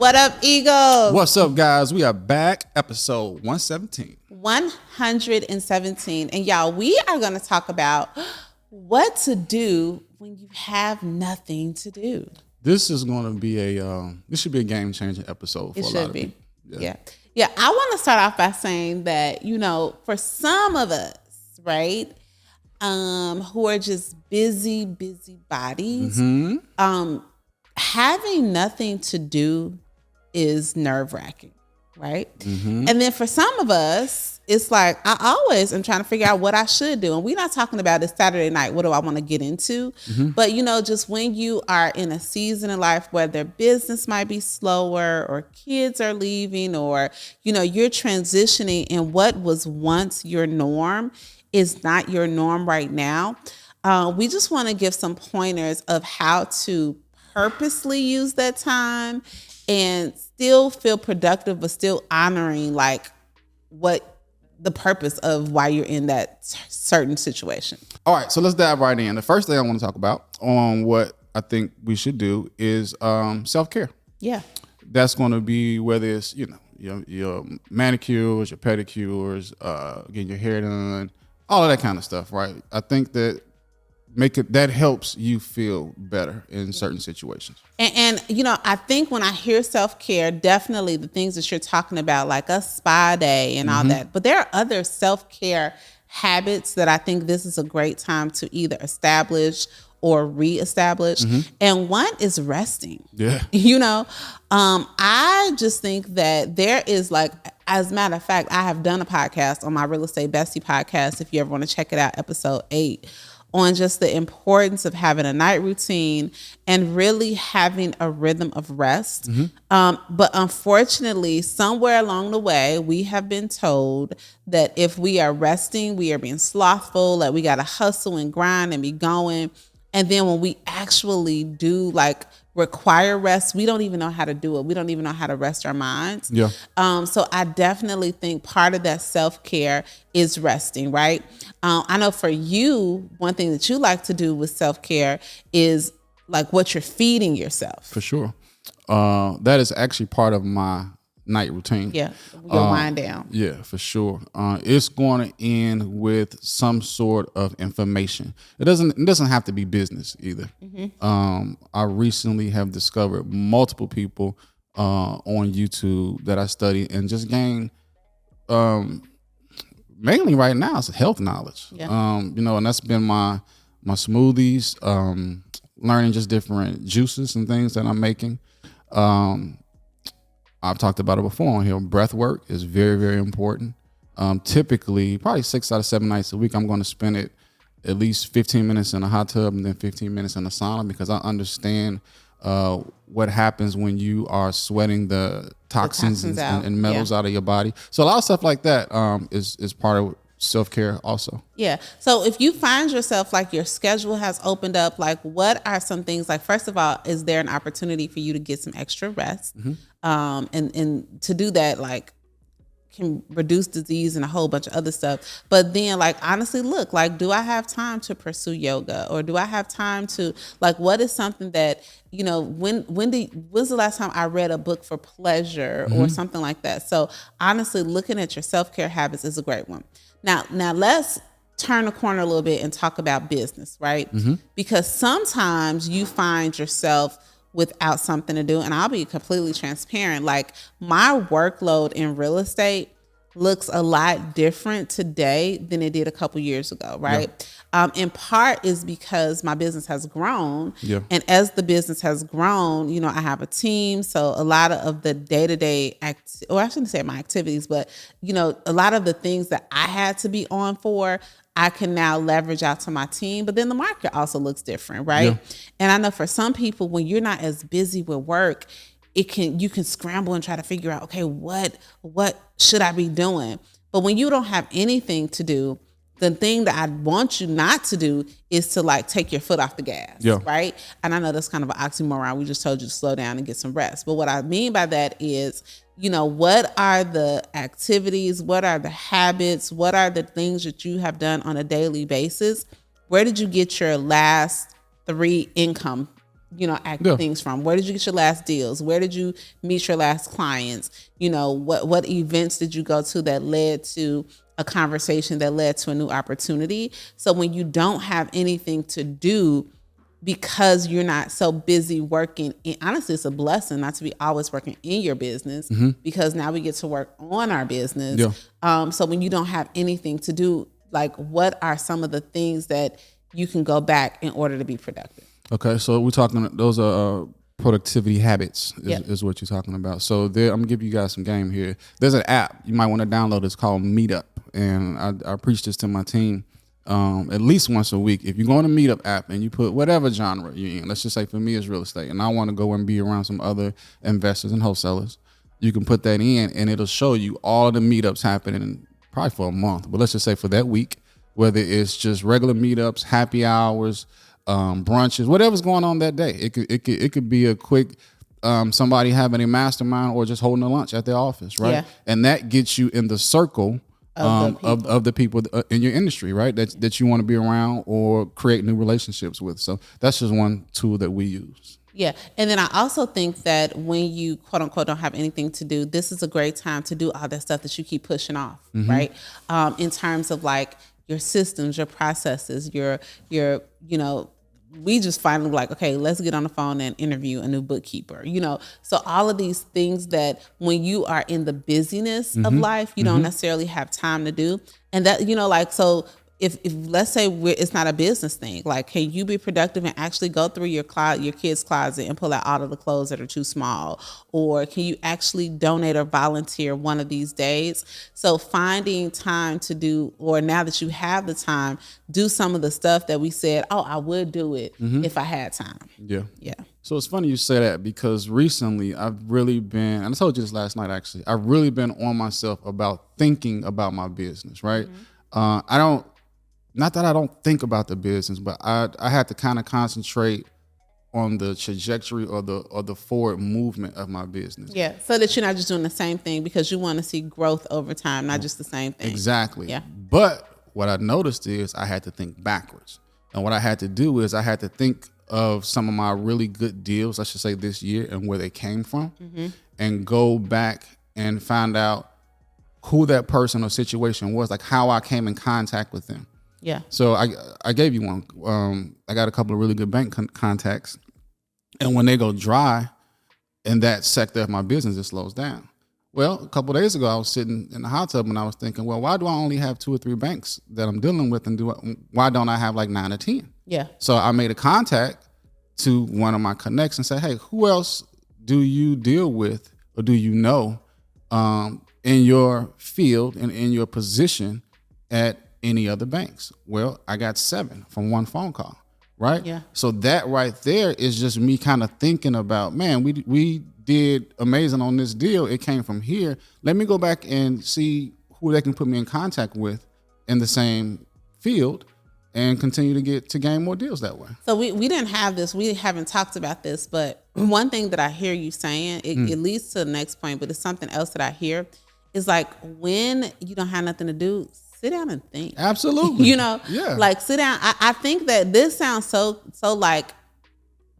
What up, Eagles? What's up, guys? We are back, episode 117. 117. And y'all, we are going to talk about what to do when you have nothing to do. This is going to be this should be a game-changing episode for a lot of people. Yeah. I want to start off by saying that, for some of us, right, who are just busy bodies, having nothing to do is nerve-wracking, right? And then for some of us, it's like, I always am trying to figure out what I should do. And we're not talking about this Saturday night, what do I want to get into? But, just when you are in a season in life where their business might be slower or kids are leaving or, you're transitioning and what was once your norm is not your norm right now. We just want to give some pointers of how to purposely use that time and still feel productive, but still honoring like what the purpose of why you're in that certain situation. All right, so let's dive right in. The first thing I want to talk about on what I think we should do is self-care. Yeah. That's going to be whether it's, your manicures, your pedicures, getting your hair done, all of that kind of stuff, right? I think that that helps you feel better in certain situations. And I think when I hear self-care, definitely the things that you're talking about, like a spa day and all that. But there are other self-care habits that I think this is a great time to either establish or reestablish. And one is resting. Yeah. I just think that there is as a matter of fact, I have done a podcast on my Real Estate Bestie podcast. If you ever want to check it out, episode 8. On just the importance of having a night routine and really having a rhythm of rest. But unfortunately, somewhere along the way, we have been told that if we are resting, we are being slothful, that we got to hustle and grind and be going. And then when we actually do require rest, we don't even know how to do it. We don't even know how to rest our minds. Yeah. So I definitely think part of that self-care is resting, right? I know for you, one thing that you like to do with self-care is what you're feeding yourself. For sure. That is actually part of my night routine. Yeah, your wind down. Yeah, for sure. It's going to end with some sort of information. It doesn't have to be business either. I recently have discovered multiple people on YouTube that I study and just gain mainly right now it's health knowledge. Yeah. And that's been my smoothies, learning just different juices and things that I'm making. I've talked about it before on here. Breath work is very, very important. Typically, probably 6 out of 7 nights a week, I'm going to spend it at least 15 minutes in a hot tub and then 15 minutes in a sauna because I understand what happens when you are sweating the toxins and metals out of your body. So a lot of stuff like that is part of self-care also. Yeah. So if you find yourself your schedule has opened up, what are some things first of all, is there an opportunity for you to get some extra rest? And to do that, can reduce disease and a whole bunch of other stuff. But then honestly, look, do I have time to pursue yoga or do I have time to what is something that, when's the last time I read a book for pleasure or something like that? So honestly, looking at your self-care habits is a great one. Now let's turn the corner a little bit and talk about business, right? Because sometimes you find yourself without something to do. And I'll be completely transparent. My workload in real estate looks a lot different today than it did a couple years ago, right? Yeah. In part is because my business has grown. Yeah. And as the business has grown, I have a team. So a lot of the day-to-day, I shouldn't say my activities, but, a lot of the things that I had to be on for, I can now leverage out to my team, but then the market also looks different, right? Yeah. And I know for some people, when you're not as busy with work, you can scramble and try to figure out, okay, what should I be doing? But when you don't have anything to do, the thing that I want you not to do is to take your foot off the gas, right? And I know that's kind of an oxymoron. We just told you to slow down and get some rest. But what I mean by that is, what are the activities? What are the habits? What are the things that you have done on a daily basis? Where did you get your last 3 income things from? Where did you get your last deals? Where did you meet your last clients? What events did you go to that led to a conversation that led to a new opportunity? So when you don't have anything to do because you're not so busy working, and honestly, it's a blessing not to be always working in your business, because now we get to work on our business. Yeah. So when you don't have anything to do, like, what are some of the things that you can go back in order to be productive? Okay, so we're talking, those are productivity habits is what you're talking about. So I'm gonna give you guys some game here. There's an app you might want to download. It's called Meetup, and I preach this to my team at least once a week. If you go on a Meetup app and you put whatever genre you're in, let's just say for me it's real estate, and I want to go and be around some other investors and wholesalers, you can put that in, and it'll show you all the meetups happening probably for a month, but let's just say for that week, whether it's just regular meetups, happy hours, brunches, whatever's going on that day. It could be a quick somebody having a mastermind or just holding a lunch at their office, right? Yeah. And that gets you in the circle of the people in your industry, right? That you want to be around or create new relationships with. So that's just one tool that we use. Yeah. And then I also think that when you, quote unquote, don't have anything to do, this is a great time to do all that stuff that you keep pushing off, right? In terms of like your systems, your processes, your we just finally like, okay, let's get on the phone and interview a new bookkeeper, So all of these things that when you are in the busyness of life, you don't necessarily have time to do. And that, so if let's say it's not a business thing, like, can you be productive and actually go through your kid's closet and pull out all of the clothes that are too small? Or can you actually donate or volunteer one of these days? So finding time to do, or now that you have the time, do some of the stuff that we said, oh, I would do it if I had time. Yeah. Yeah. So it's funny you say that, because recently I've really been, and I told you this last night actually, I've really been on myself about thinking about my business, right? Not that I don't think about the business, but I had to kind of concentrate on the trajectory or the forward movement of my business. Yeah, so that you're not just doing the same thing, because you want to see growth over time, not just the same thing. Exactly. Yeah. But what I noticed is I had to think backwards. And what I had to do is I had to think of some of my really good deals, I should say, this year and where they came from, and go back and find out who that person or situation was, like how I came in contact with them. Yeah. So I gave you one. I got a couple of really good bank contacts, and when they go dry in that sector of my business, it slows down. Well, a couple of days ago, I was sitting in the hot tub and I was thinking, well, why do I only have 2 or 3 banks that I'm dealing with, and why don't I have like 9 or 10? Yeah. So I made a contact to one of my connects and said, hey, who else do you deal with or do you know in your field and in your position at any other banks? Well, I got 7 from one phone call, right? Yeah. So that right there is just me kind of thinking about, man, we did amazing on this deal. It came from here. Let me go back and see who they can put me in contact with in the same field and continue to gain more deals that way. So we didn't have this. We haven't talked about this, but one thing that I hear you saying, it leads to the next point, but it's something else that I hear, is like, when you don't have nothing to do, sit down and think. Absolutely. Yeah. Like, sit down. I think that this sounds so like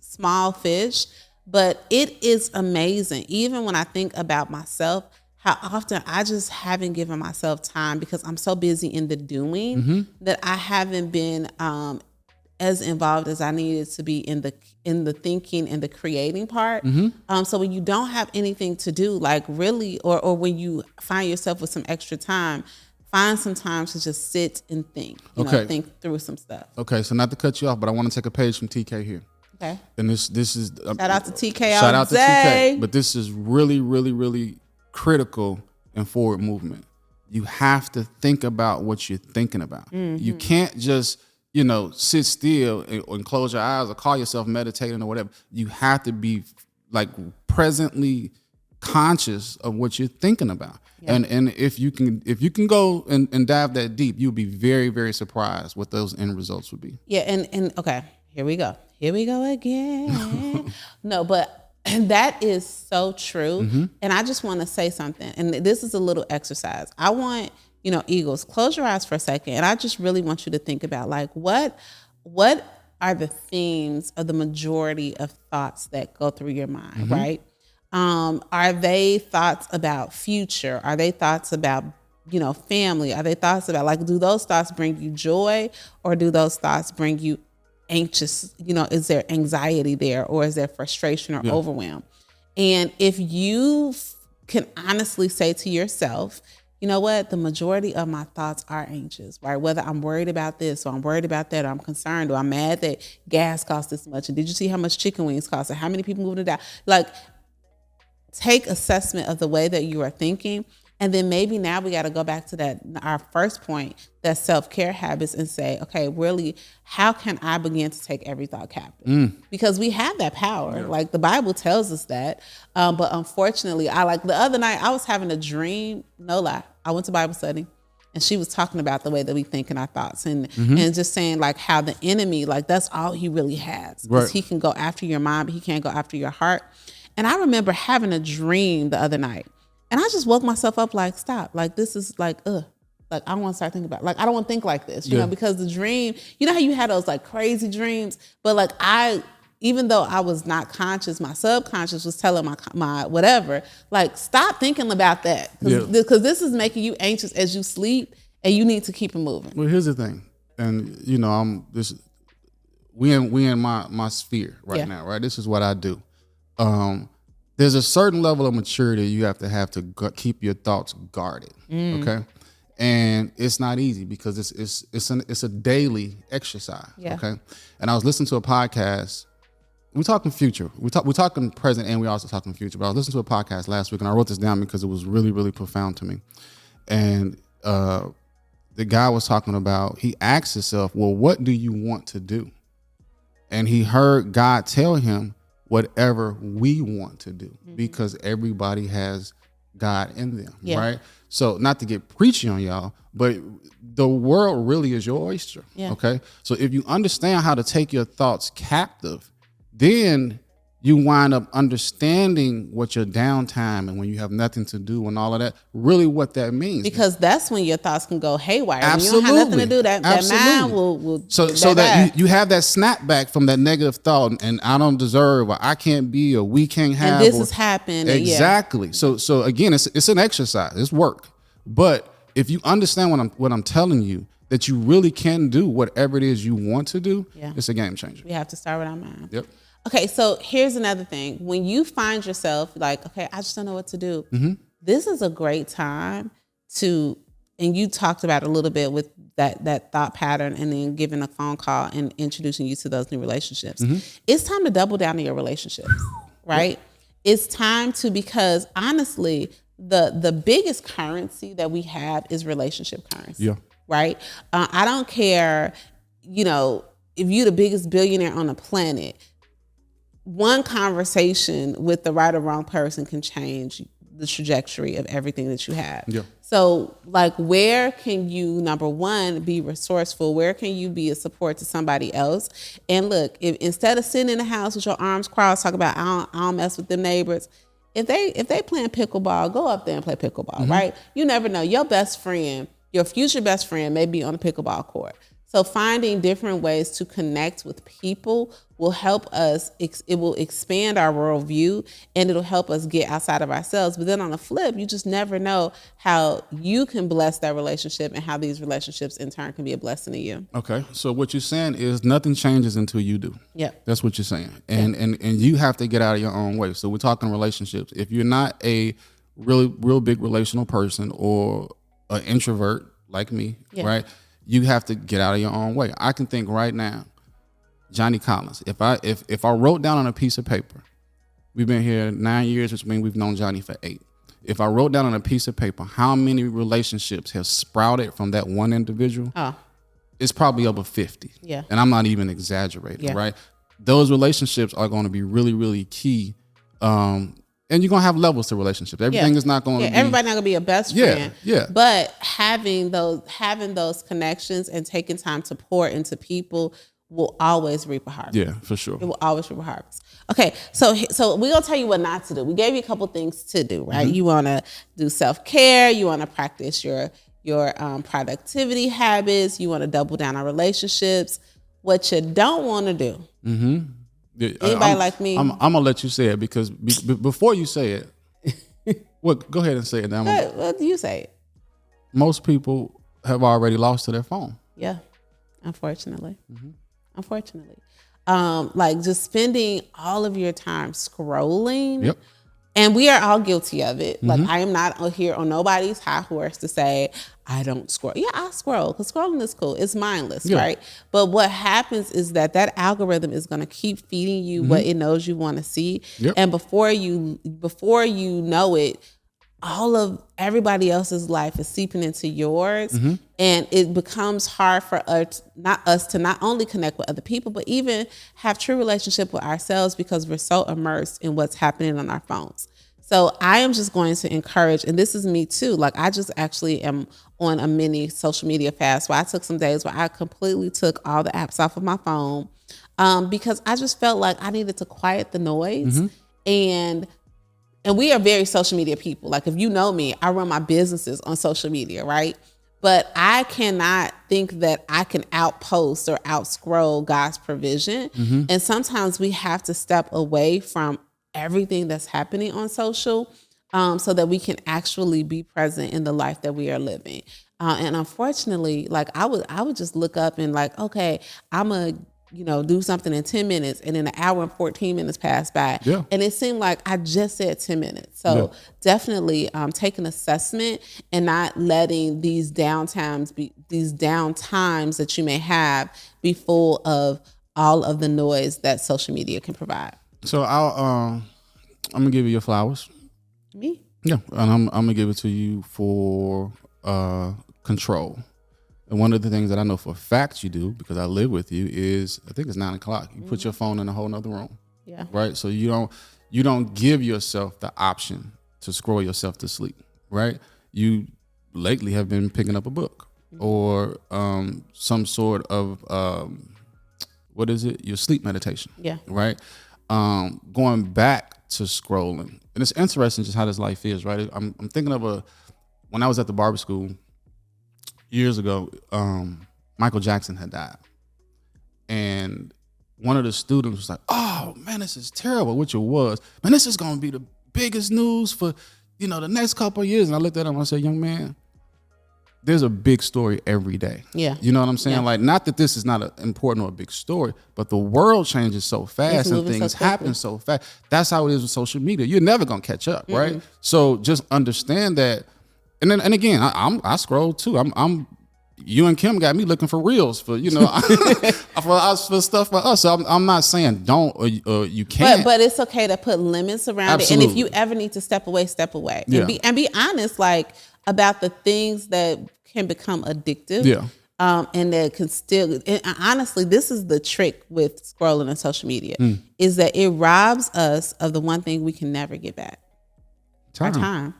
small fish, but it is amazing. Even when I think about myself, how often I just haven't given myself time because I'm so busy in the doing that I haven't been as involved as I needed to be in the thinking and the creating part. So when you don't have anything to do, like really, or when you find yourself with some extra time, find some time to just sit and think. Think through some stuff. Okay, so not to cut you off, but I want to take a page from TK here. Okay. And this is shout out to TK. Shout out to TK. But this is really, really, really critical in forward movement. You have to think about what you're thinking about. You can't just sit still and close your eyes or call yourself meditating or whatever. You have to be like presently conscious of what you're thinking about. Yeah. And if you can go and dive that deep, you'll be very, very surprised what those end results would be. Yeah, and okay, here we go again. No, but that is so true. And I just want to say something, and this is a little exercise. I want, Eagles, close your eyes for a second, and I just really want you to think about, like, what are the themes of the majority of thoughts that go through your mind, Mm-hmm. right? Are they thoughts about future? Are they thoughts about, family? Are they thoughts about, like, do those thoughts bring you joy, or do those thoughts bring you anxious? Is there anxiety there, or is there frustration or overwhelm? And if you can honestly say to yourself, you know what, the majority of my thoughts are anxious, right? Whether I'm worried about this, or I'm worried about that, or I'm concerned, or I'm mad that gas costs this much, and did you see how much chicken wings cost, or how many people moved it out? Like, take assessment of the way that you are thinking. And then maybe now we got to go back to that, our first point, that self-care habits, and say, okay, really, how can I begin to take every thought captive? Because we have that power. Yeah. Like, the Bible tells us that. But unfortunately, the other night, I was having a dream, no lie. I went to Bible study, and she was talking about the way that we think in our thoughts, and just saying, like, how the enemy, like, that's all he really has. Because he can go after your mind, but he can't go after your heart. And I remember having a dream the other night, and I just woke myself up like, stop. Like, this is like, like, I don't want to start thinking about it. Like, I don't want to think like this, you know, because the dream, you know how you had those like crazy dreams, but like even though I was not conscious, my subconscious was telling my whatever, like, stop thinking about that. Because this is making you anxious as you sleep, and you need to keep it moving. Well, here's the thing. And, we in my sphere right now, right? This is what I do. There's a certain level of maturity you have to keep your thoughts guarded. Okay. And it's not easy, because it's a daily exercise. Okay. And I was listening to a podcast. We're talking future. We're talking present, and we're also talking future. But I was listening to a podcast last week, and I wrote this down because it was really, really profound to me. And the guy was talking about, he asked himself, well, what do you want to do? And he heard God tell him, whatever we want to do, because everybody has God in them, right? So, not to get preachy on y'all, but the world really is your oyster, okay? So if you understand how to take your thoughts captive, then you wind up understanding what your downtime, and when you have nothing to do and all of that, really what that means. Because that's when your thoughts can go haywire. Absolutely. When you don't have nothing to do, that mind will so that you have that snapback from that negative thought, and I don't deserve, or I can't be, or we can't have. And this has happened. Exactly. So again, it's an exercise. It's work. But if you understand what I'm telling you, that you really can do whatever it is you want to do, it's a game changer. We have to start with our mind. Yep. Okay, so here's another thing. When you find yourself like, okay, I just don't know what to do, this is a great time to, and you talked about it a little bit with that thought pattern, and then giving a phone call and introducing you to those new relationships. It's time to double down on your relationships, right? It's time to, because honestly, the biggest currency that we have is relationship currency, right? I don't care, if you're the biggest billionaire on the planet, one conversation with the right or wrong person can change the trajectory of everything that you have. So, like, where can you, number one, be resourceful? Where can you be a support to somebody else? And look, if instead of sitting in the house with your arms crossed, talk about I don't mess with them neighbors. If they playing pickleball, go up there and play pickleball, right? You never know. Your best friend, your future best friend, may be on a pickleball court. So finding different ways to connect with people will help us. It will expand our worldview, and it'll help us get outside of ourselves. But then on the flip, you just never know how you can bless that relationship, and how these relationships in turn can be a blessing to you. Okay. So what you're saying is nothing changes until you do. Yeah. That's what you're saying. And you have to get out of your own way. So we're talking relationships. If you're not a real big relational person, or an introvert like me, right? You have to get out of your own way. I can think right now, Johnny Collins. If I wrote down on a piece of paper, we've been here 9 years, which means we've known Johnny for 8. If I wrote down on a piece of paper how many relationships have sprouted from that one individual, it's probably over 50. Yeah. And I'm not even exaggerating, right? Those relationships are going to be really, really key. And you're going to have levels to relationships. Everything is not going to be. Everybody not going to be a best friend. Yeah. But having those connections and taking time to pour into people will always reap a harvest. Yeah, for sure. It will always reap a harvest. Okay, so we're going to tell you what not to do. We gave you a couple things to do, right? You want to do self-care. You want to practice your productivity habits. You want to double down on relationships. What you don't want to do. Anybody like me? I'm gonna let you say it because before you say it, well, go ahead and say it. Now, what do you say it? Most people have already lost to their phone. Yeah, unfortunately. Unfortunately. Like just spending all of your time scrolling. Yep. And we are all guilty of it. Like I am not here on nobody's high horse to say I don't scroll. Yeah, I scroll because scrolling is cool. It's mindless, right? But what happens is that algorithm is going to keep feeding you what it knows you want to see, and before you know it, all of everybody else's life is seeping into yours, and it becomes hard for us to not only connect with other people, but even have true relationship with ourselves because we're so immersed in what's happening on our phones. So I am just going to encourage, and this is me too, like I just actually am on a mini social media fast where I took some days where I completely took all the apps off of my phone because I just felt like I needed to quiet the noise. And we are very social media people. Like if you know me, I run my businesses on social media, right? But I cannot think that I can outpost or outscroll God's provision. And sometimes we have to step away from everything that's happening on social so that we can actually be present in the life that we are living. And unfortunately, like I would just look up and like, okay, I'm a do something in 10 minutes and then an hour and 14 minutes passed by. Yeah. And it seemed like I just said 10 minutes. So definitely take an assessment and not letting these downtimes that you may have be full of all of the noise that social media can provide. So I'm gonna give you your flowers. Me? Yeah. And I'm gonna give it to you for control. And one of the things that I know for a fact you do, because I live with you, is I think it's 9:00. You put your phone in a whole nother room. Yeah. Right. So you don't give yourself the option to scroll yourself to sleep. Right. You lately have been picking up a book or some sort of what is it? Your sleep meditation. Yeah. Right. Going back to scrolling, and it's interesting just how this life is. Right. I'm thinking of when I was at the barber school. Years ago, Michael Jackson had died. And one of the students was like, oh, man, this is terrible, which it was. Man, this is going to be the biggest news for, the next couple of years. And I looked at him and I said, young man, there's a big story every day. Yeah. You know what I'm saying? Yeah. Like, not that this is not an important or a big story, but the world changes so fast and things happen so fast. That's how it is with social media. You're never going to catch up, right? So just understand that. And again, I scroll too. You and Kim got me looking for reels for for stuff for us. So I'm not saying don't or you can't. But it's okay to put limits around it. And if you ever need to step away, step away. Yeah. And be honest, like about the things that can become addictive. Yeah. And that can still. And honestly, this is the trick with scrolling on social media is that it robs us of the one thing we can never get back. Our time.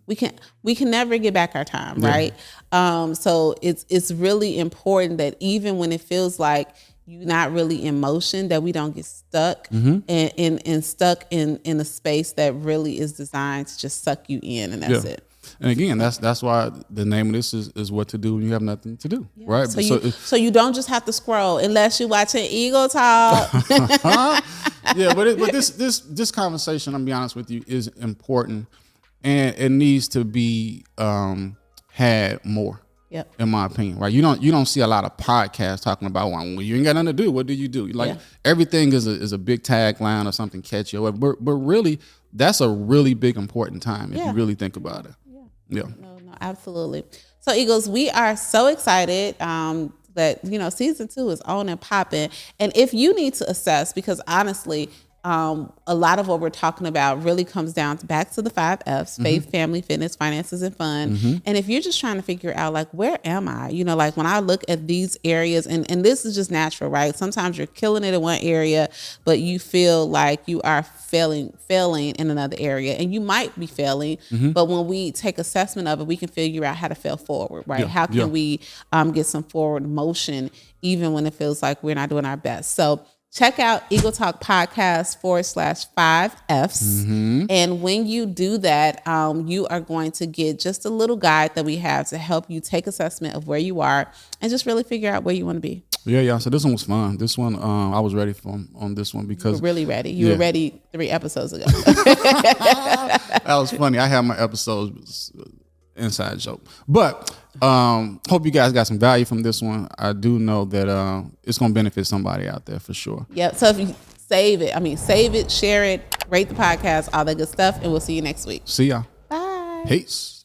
We can never get back our time, right? So it's really important that even when it feels like you're not really in motion, that we don't get stuck and stuck in a space that really is designed to just suck you in, and that's it. And again, that's why the name of this is what to do when you have nothing to do, right? So you don't just have to scroll unless you're watching Eagle Talk. Yeah, but this conversation, I'm gonna be honest with you, is important, and it needs to be had more. Yep. In my opinion, right? You don't see a lot of podcasts talking about when you ain't got nothing to do. What do you do? Like everything is a big tagline or something catchy, but really that's a really big important time if you really think about it. Yeah. No, absolutely. So Eagles, we are so excited that season 2 is on and popping. And if you need to assess, because honestly, a lot of what we're talking about really comes down back to the 5 F's: faith, family, fitness, finances, and fun. And if you're just trying to figure out, like, where am I? Like when I look at these areas, and this is just natural, right? Sometimes you're killing it in one area, but you feel like you are failing in another area, and you might be failing. But when we take assessment of it, we can figure out how to fail forward, right? How can we get some forward motion even when it feels like we're not doing our best? So check out Eagle Talk Podcast /5 F's. And when you do that, you are going to get just a little guide that we have to help you take assessment of where you are and just really figure out where you want to be. Yeah. So this one was fun. This one, I was ready for on this one because you were really ready. You were ready 3 episodes ago. That was funny. I had my episodes inside joke, but hope you guys got some value from this one. I do know that it's gonna benefit somebody out there for sure. Yep. So if you save it, share it, rate the podcast, all that good stuff, and we'll see you next week. See y'all. Bye. Peace.